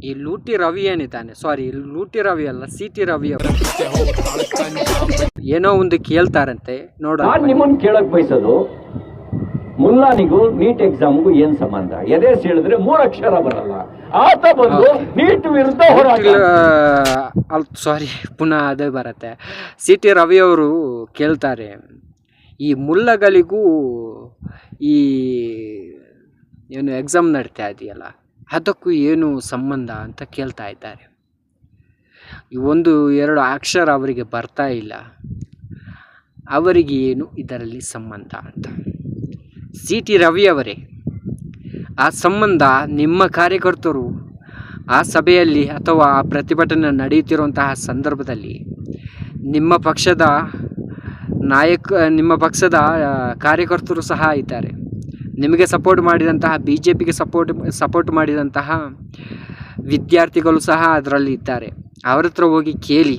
ಈ ಲೂಟಿ ರವಿ ಏನಿದ್ದಾನೆ, ಸಾರಿ ಲೂಟಿ ರವಿ ಅಲ್ಲ, ಸಿ ಟಿ ರವಿ ಅವರು ಏನೋ ಒಂದು ಕೇಳ್ತಾರಂತೆ ನೋಡ. ನಾನು ನಿಮ್ಮನ್ನು ಕೇಳಕ್ ಬಯಸೋದು, ಮುಲ್ಲಾನಿಗೂ ನೀಟ್ ಎಕ್ಸಾಮ್ಗೂ ಏನ್ ಸಂಬಂಧ? ಎದೆ ಹೇಳಿದ್ರೆ 3 ಅಕ್ಷರ ಬರಲ್ಲ, ಆತ ಬಂದು ನೀಟ್ ವಿರುದ್ಧ ಹೋರಾಟ. ಸಾರಿ ಪುನಃ ಅದೇ ಬರುತ್ತೆ. ಸಿ ಟಿ ರವಿ ಅವರು ಕೇಳ್ತಾರೆ, ಈ ಮುಲ್ಲಗಳಿಗೂ ಈ ಏನು ಎಕ್ಸಾಮ್ ನಡೀತಾ ಇದೆಯಲ್ಲ ಅದಕ್ಕೂ ಏನು ಸಂಬಂಧ ಅಂತ ಕೇಳ್ತಾ ಇದ್ದಾರೆ. ಈ 1-2 ಅಕ್ಷರ ಅವರಿಗೆ ಬರ್ತಾ ಇಲ್ಲ, ಅವರಿಗೆ ಏನು ಇದರಲ್ಲಿ ಸಂಬಂಧ ಅಂತ. ಸಿ ಟಿ ರವಿ ಅವರೇ, ಆ ಸಂಬಂಧ ನಿಮ್ಮ ಕಾರ್ಯಕರ್ತರು ಆ ಸಭೆಯಲ್ಲಿ ಅಥವಾ ಆ ಪ್ರತಿಭಟನೆ ನಡೆಯುತ್ತಿರುವಂತಹ ಸಂದರ್ಭದಲ್ಲಿ ನಿಮ್ಮ ಪಕ್ಷದ ಕಾರ್ಯಕರ್ತರು ಸಹ ಇದ್ದಾರೆ. ನಿಮಗೆ ಸಪೋರ್ಟ್ ಮಾಡಿದಂತಹ BJPಗೆ ಸಪೋರ್ಟ್ ಮಾಡಿದಂತಹ ವಿದ್ಯಾರ್ಥಿಗಳು ಸಹ ಅದರಲ್ಲಿ ಇದ್ದಾರೆ. ಅವ್ರ ಹತ್ರ ಹೋಗಿ ಕೇಳಿ,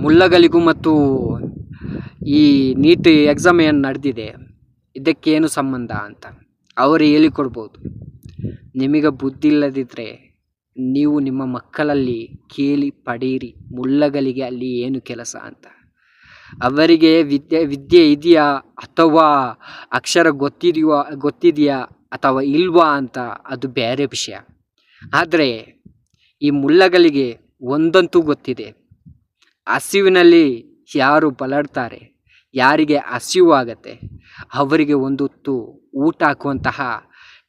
ಮುಲ್ಲಗಳಿಗೂ ಮತ್ತು ಈ ನೀಟ್ ಎಕ್ಸಾಮ್ ಏನು ನಡೆದಿದೆ ಇದಕ್ಕೇನು ಸಂಬಂಧ ಅಂತ ಅವರು ಹೇಳಿಕೊಡ್ಬೋದು. ನಿಮಗೆ ಬುದ್ಧಿ ಇಲ್ಲದಿದ್ದರೆ ನೀವು ನಿಮ್ಮ ಮಕ್ಕಳಲ್ಲಿ ಕೇಳಿ ಪಡೀರಿ, ಮುಲ್ಲಗಳಿಗೆ ಅಲ್ಲಿ ಏನು ಕೆಲಸ ಅಂತ. ಅವರಿಗೆ ವಿದ್ಯೆ ಇದೆಯಾ ಅಥವಾ ಅಕ್ಷರ ಗೊತ್ತಿದೆಯಾ ಅಥವಾ ಇಲ್ವಾ ಅಂತ ಅದು ಬೇರೆ ವಿಷಯ. ಆದರೆ ಈ ಮುಲ್ಲಗಳಿಗೆ ಒಂದಂತೂ ಗೊತ್ತಿದೆ, ಹಸಿವಿನಲ್ಲಿ ಯಾರು ಬಲಾಡ್ತಾರೆ, ಯಾರಿಗೆ ಹಸಿವಾಗತ್ತೆ ಅವರಿಗೆ ಒಂದೊತ್ತು ಊಟ ಹಾಕುವಂತಹ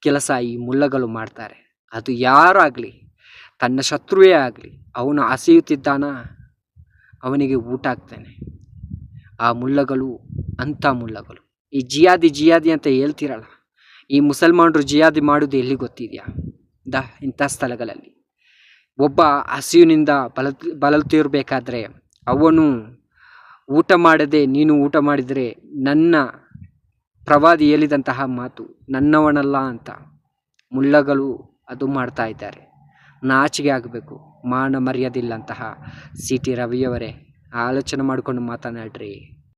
ಕೆಲಸ ಈ ಮುಲ್ಲಗಳು ಮಾಡ್ತಾರೆ. ಅದು ಯಾರಾಗಲಿ, ತನ್ನ ಶತ್ರುವೇ ಆಗಲಿ, ಅವನು ಹಸಿಯುತ್ತಿದ್ದಾನ ಅವನಿಗೆ ಊಟ ಹಾಕ್ತಾನೆ. ಆ ಮುಲ್ಲಗಳು ಅಂಥ ಮುಲ್ಲಗಳು. ಈ ಜಿಯಾದಿ ಅಂತ ಹೇಳ್ತಿರಲ್ಲ, ಈ ಮುಸಲ್ಮಾನರು ಜಿಯಾದಿ ಮಾಡೋದು ಎಲ್ಲಿ ಗೊತ್ತಿದೆಯಾ? ಇಂಥ ಸ್ಥಳಗಳಲ್ಲಿ ಒಬ್ಬ ಹಸಿವಿನಿಂದ ಬಳಲ್ತಿರಬೇಕಾದ್ರೆ ಅವನು ಊಟ ಮಾಡದೆ ನೀನು ಊಟ ಮಾಡಿದರೆ ನನ್ನ ಪ್ರವಾದಿ ಹೇಳಿದಂತಹ ಮಾತು ನನ್ನವನಲ್ಲ ಅಂತ ಮುಲ್ಲಗಳು ಅದು ಮಾಡ್ತಾ ಇದ್ದಾರೆ. ನಾಚಿಕೆ ಆಗಬೇಕು, ಮಾನ ಮರ್ಯಾದಿಲ್ಲಂತಹ ಸಿ ಟಿ ರವಿಯವರೇ, ಆಲೋಚನೆ ಮಾಡಿಕೊಂಡು ಮಾತನಾಡ್ರಿ.